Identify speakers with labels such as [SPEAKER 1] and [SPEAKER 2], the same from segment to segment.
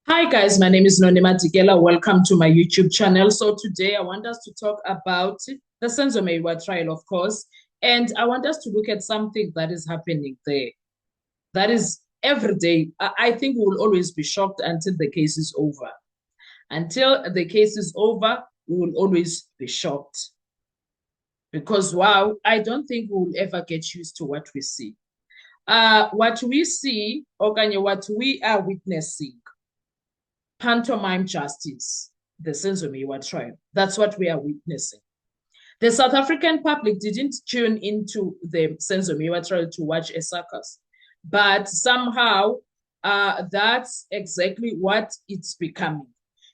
[SPEAKER 1] Hi guys, my name is Nonima Tigela. Welcome to my YouTube channel. So today I want us to talk about the Senzo Meyiwa trial, of course, and I want us to look at something that is happening there. That is every day. I think we will always be shocked until the case is over. Until the case is over, we will always be shocked. Because wow, I don't think we will ever get used to what we see. What we see, or what we are witnessing, pantomime justice, the Senzo Meyiwa trial. That's what we are witnessing. The South African public didn't tune into the Senzo Meyiwa trial to watch a circus, but somehow that's exactly what it's becoming.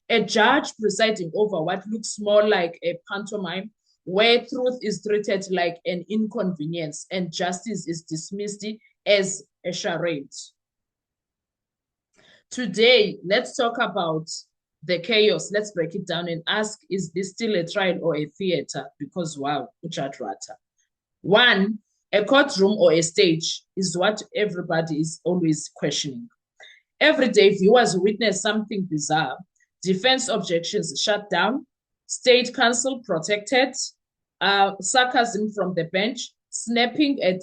[SPEAKER 1] A judge presiding over what looks more like a pantomime, where truth is treated like an inconvenience and justice is dismissed as a charade. Today, let's talk about the chaos. Let's break it down and ask, is this still a trial or a theater? Because wow, uchadrata. One, a courtroom or a stage is what everybody is always questioning. Every day, viewers witness something bizarre. Defense objections shut down, state counsel protected, sarcasm from the bench, snapping at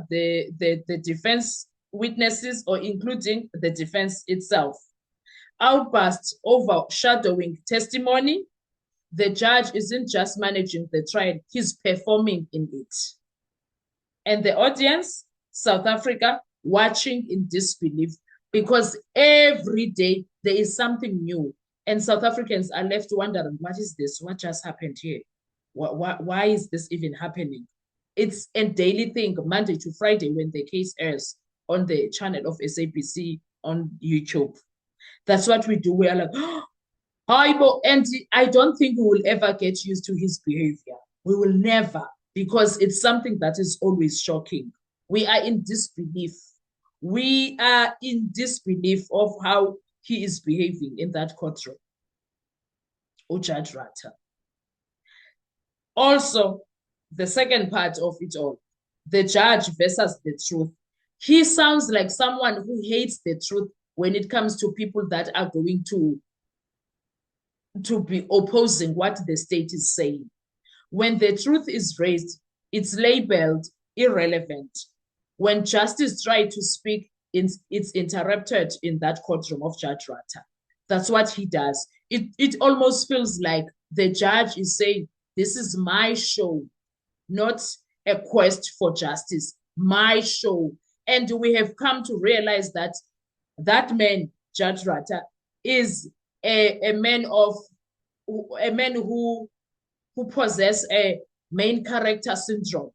[SPEAKER 1] the defense witnesses or including the defense itself. Outbursts overshadowing testimony. The judge isn't just managing the trial, he's performing in it. And the audience, South Africa, watching in disbelief because every day there is something new. And South Africans are left wondering, what is this? What just happened here? Why is this even happening? It's a daily thing, Monday to Friday, when the case airs on the channel of SABC on YouTube. That's what we do. We are like, oh, and I don't think we will ever get used to his behavior. We will never, because it's something that is always shocking. We are in disbelief. We are in disbelief of how he is behaving in that courtroom. Uchadrata. Also, the second part of it all, the judge versus the truth. He sounds like someone who hates the truth when it comes to people that are going to be opposing what the state is saying. When the truth is raised, it's labeled irrelevant. When justice tries to speak, it's interrupted in that courtroom of Judge Rata. That's what he does. It almost feels like the judge is saying, this is my show, not a quest for justice, my show. And we have come to realize that that man, Judge Rata, is a man who possess a main character syndrome.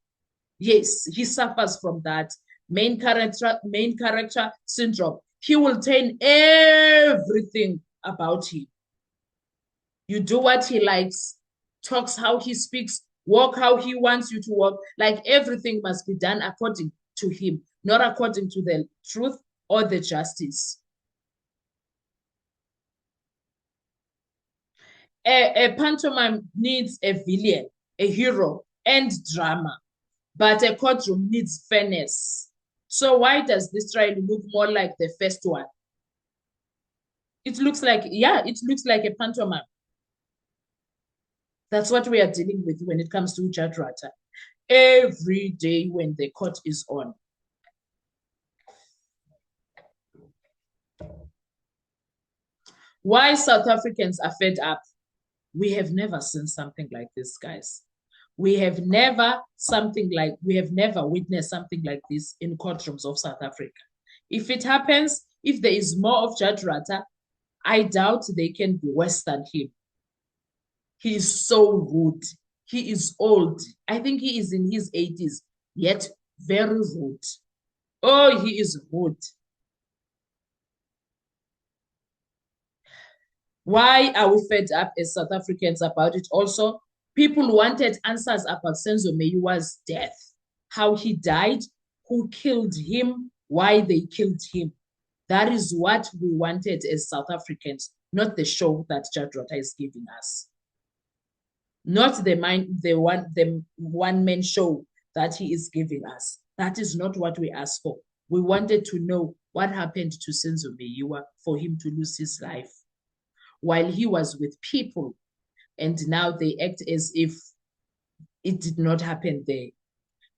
[SPEAKER 1] Yes, he suffers from that main character syndrome. He will turn everything about him. You do what he likes, talks how he speaks, walk how he wants you to walk. Like everything must be done according to him, not according to the truth or the justice. A pantomime needs a villain, a hero, and drama, but a courtroom needs fairness. So why does this trial look more like the first one? It looks like, yeah, it looks like a pantomime. That's what we are dealing with when it comes to Judge Rata. Every day when the court is on. Why South Africans are fed up? We have never seen something like this, guys. We have never witnessed something like this in courtrooms of South Africa. If it happens, if there is more of Judge Rata, I doubt they can be worse than him. He is so rude. He is old. I think he is in his 80s, yet very rude. Oh, he is rude. Why are we fed up as South Africans about it? Also, people wanted answers about Senzo Meyiwa's death, how he died, who killed him, why they killed him. That is what we wanted as South Africans, not the show that Judge Rata is giving us. Not the one-man show that he is giving us. That is not what we asked for. We wanted to know what happened to Senzo Meyiwa for him to lose his life while he was with people, and now they act as if it did not happen there.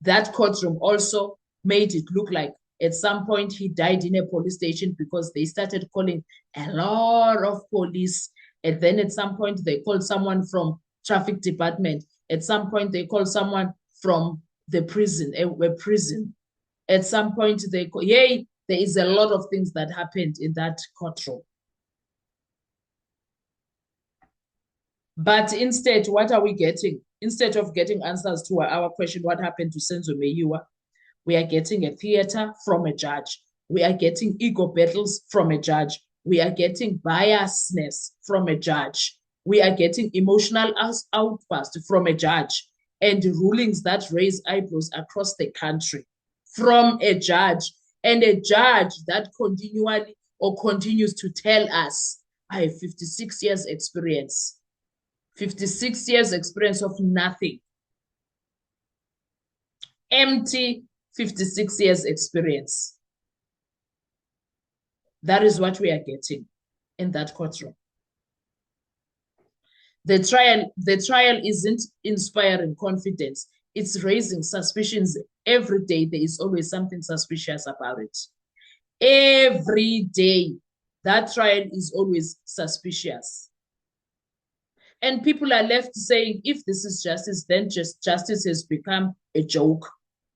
[SPEAKER 1] That courtroom also made it look like at some point he died in a police station because they started calling a lot of police. And then at some point they called someone from traffic department. At some point they called someone from the prison, a prison. At some point they call, yay, there is a lot of things that happened in that courtroom. But instead, what are we getting? Instead of getting answers to our question, what happened to Senzo Meyiwa, we are getting a theater from a judge. We are getting ego battles from a judge. We are getting biasness from a judge. We are getting emotional outbursts from a judge and rulings that raise eyebrows across the country from a judge, and a judge that continually or continues to tell us, I have 56 years experience. 56 years experience of nothing. Empty 56 years experience. That is what we are getting in that courtroom. The trial isn't inspiring confidence. It's raising suspicions. Every day there is always something suspicious about it. Every day that trial is always suspicious. And people are left saying, if this is justice, then just justice has become a joke.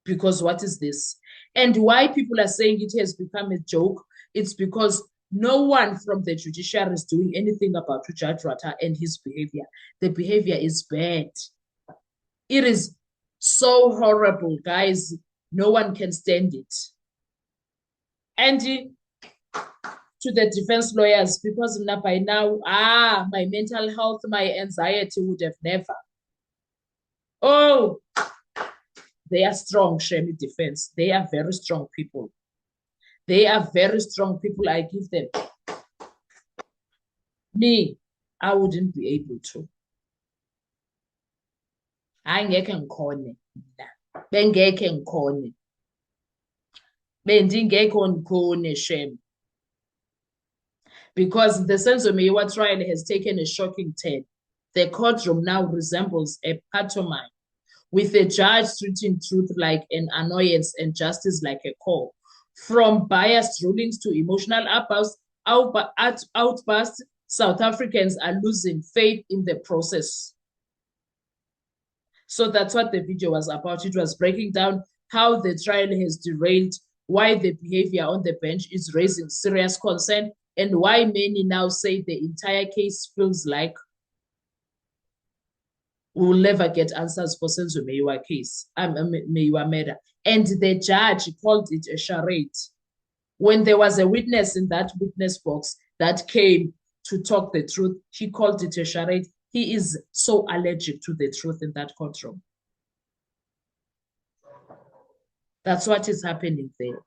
[SPEAKER 1] Because what is this? And why people are saying it has become a joke, it's because no one from the judiciary is doing anything about Judge Ratta and his behavior. The behavior is bad. It is so horrible, guys. No one can stand it. And to the defense lawyers, because by now, my mental health, my anxiety would have never. Oh, they are strong, Shemi Defense. They are very strong people. They are very strong people. I give them. Me, I wouldn't be able to. Angeke ngikhone. Bengeke ngikhone. Bendingeke ngikhone, Shemi. Because the Senzo Meyiwa trial has taken a shocking turn. The courtroom now resembles a pantomime, with the judge treating truth like an annoyance and justice like a call. From biased rulings to emotional outbursts, South Africans are losing faith in the process. So that's what the video was about. It was breaking down how the trial has derailed, why the behavior on the bench is raising serious concern, and why many now say the entire case feels like we will never get answers for Senzo Meyiwa case, Meyiwa murder. And the judge called it a charade. When there was a witness in that witness box that came to talk the truth, he called it a charade. He is so allergic to the truth in that courtroom. That's what is happening there.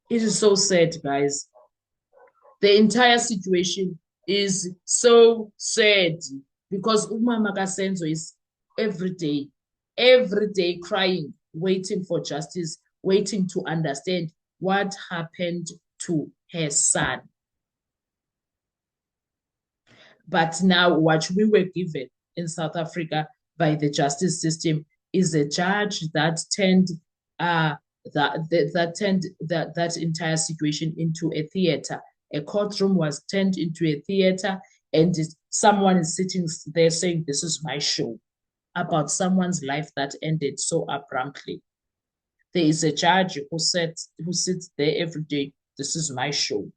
[SPEAKER 1] It is so sad, guys. The entire situation is so sad because Umama Kasenzo is every day crying, waiting for justice, waiting to understand what happened to her son. But now what we were given in South Africa by the justice system is a judge that turned that entire situation into a theater. A courtroom was turned into a theater, and someone is sitting there saying, this is my show, about someone's life that ended so abruptly. There is a judge who sits there every day, this is my show.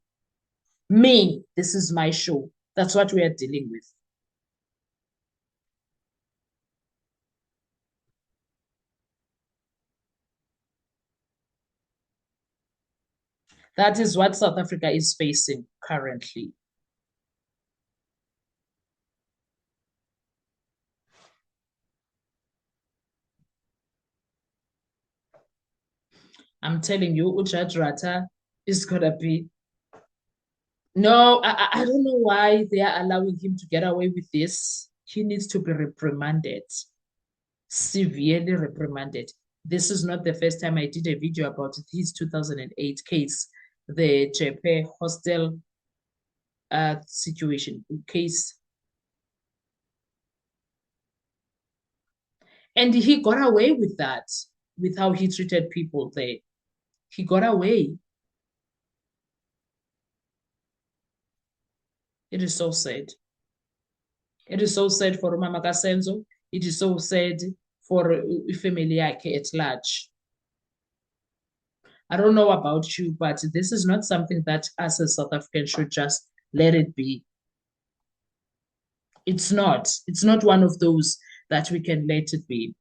[SPEAKER 1] Me, this is my show. That's what we are dealing with. That is what South Africa is facing currently. I'm telling you, Judge Ratta is going to be... No, I don't know why they are allowing him to get away with this. He needs to be reprimanded, severely reprimanded. This is not the first time I did a video about his 2008 case, the Jeppe hostel situation case. And he got away with that, with how he treated people there. He got away. It is so sad. It is so sad for Mama Kasenzo. It is so sad for family at large. I don't know about you, but this is not something that us as South Africans should just let it be. It's not. It's not one of those that we can let it be.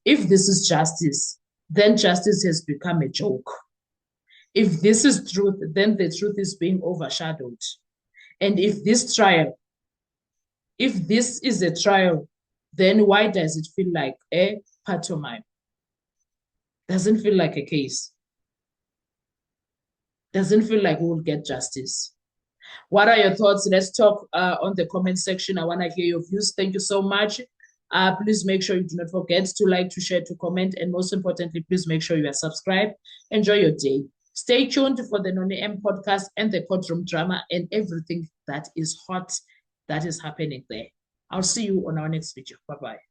[SPEAKER 1] If this is justice, then justice has become a joke. If this is truth, then the truth is being overshadowed. And if this is a trial, then why does it feel like a pantomime? Doesn't feel like a case. Doesn't feel like we will get justice. What are your thoughts? Let's talk on the comment section. I want to hear your views. Thank you so much. Please make sure you do not forget to like, to share, to comment, and most importantly, please make sure you are subscribed. Enjoy your day. Stay tuned for the Noni M podcast and the courtroom drama and everything that is hot that is happening there. I'll see you on our next video. Bye-bye.